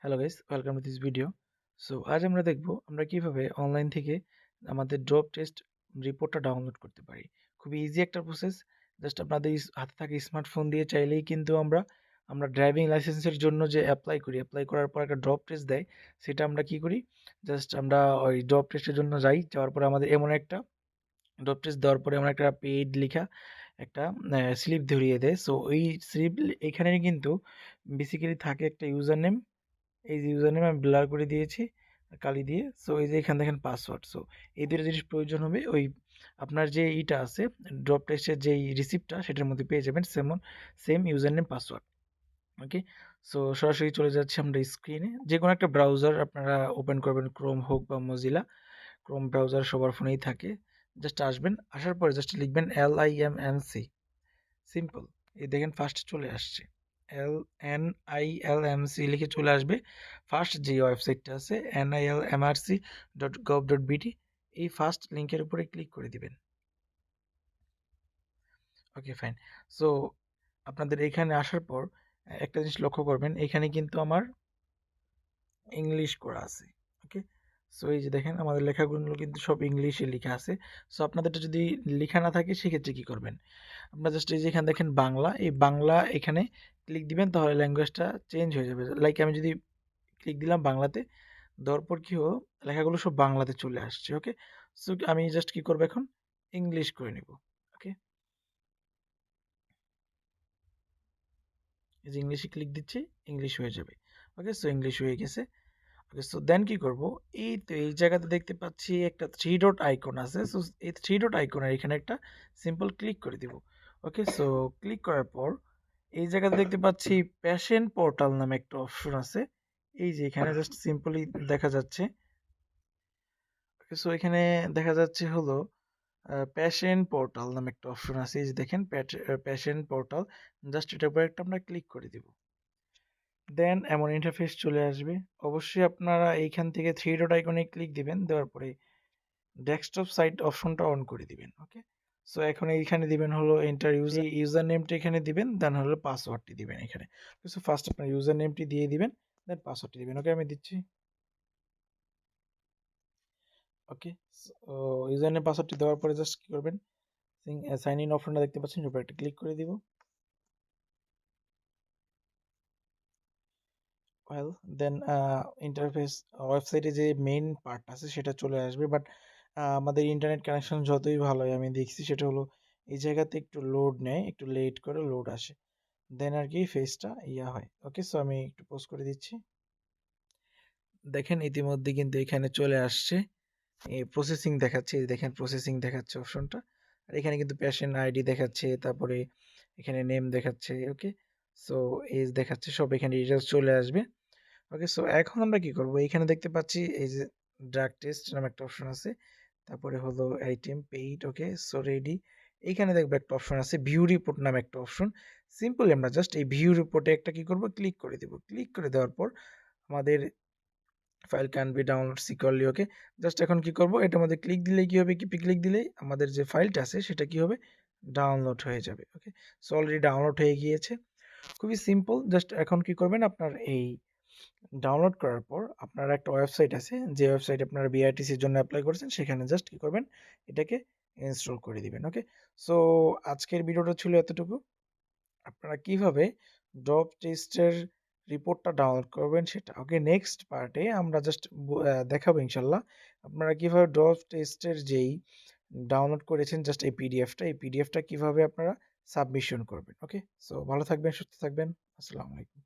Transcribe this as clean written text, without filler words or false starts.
Hello guys, welcome to this video. So আজ আমরা দেখব আমরা কিভাবে অনলাইন থেকে আমাদের জব টেস্ট রিপোর্টটা ডাউনলোড করতে পারি। খুবই ইজি একটা প্রসেস। জাস্ট আপনাদের হাতে থাকা স্মার্টফোন দিয়ে চাইলেই কিন্তু আমরা ড্রাইভিং লাইসেন্সের জন্য যে অ্যাপ্লাই করার পর একটা জব টেস্ট দেয়, সেটা আমরা কি করি, জাস্ট আমরা ওই জব টেস্টের জন্য যাওয়ার পরে আমাদের এমন একটা জব টেস্ট দেওয়ার পরে এমন একটা পেইড লিখা একটা স্লিপ ধরিয়ে দেয়। সো ওই স্লিপ এখানে কিন্তু বেসিক্যালি থাকে একটা ইউজার নেম। এই যে ইউজার নেম আমি ব্লার করে দিয়েছি কালি দিয়ে। সো এই যে এখানে দেখেন পাসওয়ার্ড। সো এই দুটো জিনিস প্রয়োজন হবে। ওই আপনার যে ইটা আছে ড্রপ টেস্টের যেই রিসিপ্টটা সেটার মধ্যে পেয়ে যাবেন সেম ইউজার নেম পাসওয়ার্ড। ওকে, সো সরাসরি চলে যাচ্ছি আমরা স্ক্রিনে। যে কোনো একটা ব্রাউজার আপনারা ওপেন করবেন, ক্রোম হোক বা মজিলা। ক্রোম ব্রাউজার সবার ফোনেই থাকে। জাস্ট আসবেন, আসার পরে জাস্ট লিখবেন LIMNC, সিম্পল। এই দেখেন ফার্স্ট চলে আসছে, LNILMC লিখে চলে আসবে। ফার্স্ট যে ওয়েবসাইটটা আছে nilmrc.gov.bt, এই ফার্স্ট লিঙ্কের উপরে ক্লিক করে দিবেন। ওকে, ফাইন। সো আপনাদের এখানে আসার পর একটা জিনিস লক্ষ্য করবেন, এখানে কিন্তু আমার ইংলিশ করা আছে। ওকে, সো এই যে দেখেন আমাদের লেখাগুলো কিন্তু সব ইংলিশে লেখা আছে। সো আপনাদেরটা যদি লেখা না থাকে সেক্ষেত্রে কী করবেন, আপনারা জাস্ট এই যে এখানে দেখেন বাংলা, এই বাংলা এখানে ক্লিক দিবেন, তাহলে ল্যাঙ্গুয়েজটা চেঞ্জ হয়ে যাবে। লাইক আমি যদি ক্লিক দিলাম বাংলাতে, দেওয়ার পর কী হলো, লেখাগুলো সব বাংলাতে চলে আসছে। ওকে, সো আমি জাস্ট কী করবো এখন, ইংলিশ করে নিব। ওকে, এই যে ইংলিশে ক্লিক দিচ্ছি, ইংলিশ হয়ে যাবে। ওকে, সো ইংলিশ হয়ে গেছে। ওকে, সো দেন কি করব, এই তো এই জায়গাতে দেখতে পাচ্ছি একটা থ্রি ডট আইকন আছে। সো এই থ্রি ডট আইকনের এখানে একটা সিম্পল ক্লিক করে দিব। ওকে, সো ক্লিক করার পর এই জায়গাতে দেখতে পাচ্ছি প্যাশন পোর্টাল নামে একটা অপশন আছে। এই যে এখানে জাস্ট সিম্পলি দেখা যাচ্ছে। ওকে, সো এখানে দেখা যাচ্ছে হলো প্যাশন পোর্টাল নামে একটা অপশন আছে। এই যে দেখেন প্যাশন পোর্টাল, জাস্ট এটার উপরে একটা আমরা ক্লিক করে দিব। দেন এমন ইন্টারফেস চলে আসবে। অবশ্যই আপনারা এইখান থেকে থ্রি ডট আইকনে ক্লিক দিবেন, দেওয়ার পরে ডেস্কটপ সাইট অপশনটা অন করে দিবেন। ওকে, সো এখন এইখানে দিবেন হলো এন্টার ইউজার নেমটা এখানে দিবেন, দেন হলো পাসওয়ার্ডটি দিবেন এখানে। সো ফার্স্ট আপনার ইউজার নেমটি দিয়ে দিবেন, দেন পাসওয়ার্ডটি দিবেন। ওকে, আমি দিচ্ছি। ওকে, সো ইউজার নেম পাসওয়ার্ডটি দেওয়ার পরে জাস্ট কি করবেন, সাইন ইন অপশনটা দেখতে পাচ্ছেন, এর উপর একটা ক্লিক করে দিব। ওয়েল দেন ইন্টারফেস ওয়েবসাইটে যে মেইন পার্ট আছে সেটা চলে আসবে। বাট আমাদের ইন্টারনেট কানেকশন যতই ভালো হয়, আমি দেখছি সেটা হলো এই জায়গাতে একটু লোড নেয়, একটু লেট করে লোড আসে, দেন আর কি ফেসটা হয়। ওকে, সো আমি একটু পোস্ট করে দিচ্ছি। দেখেন ইতিমধ্যে কিন্তু এখানে চলে আসছে, এই প্রসেসিং দেখাচ্ছে। এই দেখেন প্রসেসিং দেখাচ্ছে অপশনটা। আর এখানে কিন্তু পেশেন্ট আইডি দেখাচ্ছে, তারপরে এখানে নেম দেখাচ্ছে। ওকে, সো এজ দেখাচ্ছে, সব এখানে ডিটেলস চলে আসবে। ওকে, সো এখন আমরা কি করব, এখানে দেখতে পাচ্ছি এই যে ড্রাগ টেস্ট নামে একটা অপশন আছে, তারপরে হলো আইটেম পেইড। ওকে, সো রেডি। এইখানে দেখবো একটা অপশন আছে ভিউ রিপোর্ট নামে একটা অপশন। সিম্পলি আমরা জাস্ট এই ভিউ রিপোর্টে একটা কি করব, ক্লিক করে দেব। ক্লিক করে দেওয়ার পর আমাদের file can be download securely. Okay, just এখন কি করব, এটার মধ্যে ক্লিক দিলেই কি হবে, ক্লিক দিলেই আমাদের যে ফাইলটা আছে সেটা কি হবে, ডাউনলোড হয়ে যাবে। ওকে, সো অলরেডি ডাউনলোড হয়ে গিয়েছে। খুবই সিম্পল। জাস্ট এখন কি করবেন, আপনার এই ডাউনলোড করার পর আপনার একটা ওয়েবসাইট আছে, যে ওয়েবসাইট আপনারা বিআরটিসির জন্য অ্যাপ্লাই করেছেন, সেখানে জাস্ট কি করবেন, এটাকে ইনস্টল করে দিবেন। ওকে, সো আজকের ভিডিওটা ছিল এতটুকু। আপনারা কিভাবে জব টেস্টের রিপোর্টটা ডাউনলোড করবেন সেটা। ওকে, নেক্সট পার্টে আমরা জাস্ট দেখাবো ইনশাল্লাহ আপনারা কিভাবে জব টেস্টের যেই ডাউনলোড করেছেন জাস্ট এই পিডিএফটা কিভাবে আপনারা সাবমিশন করবেন। ওকে, সো ভালো থাকবেন, সুস্থ থাকবেন। আসসালামু আলাইকুম।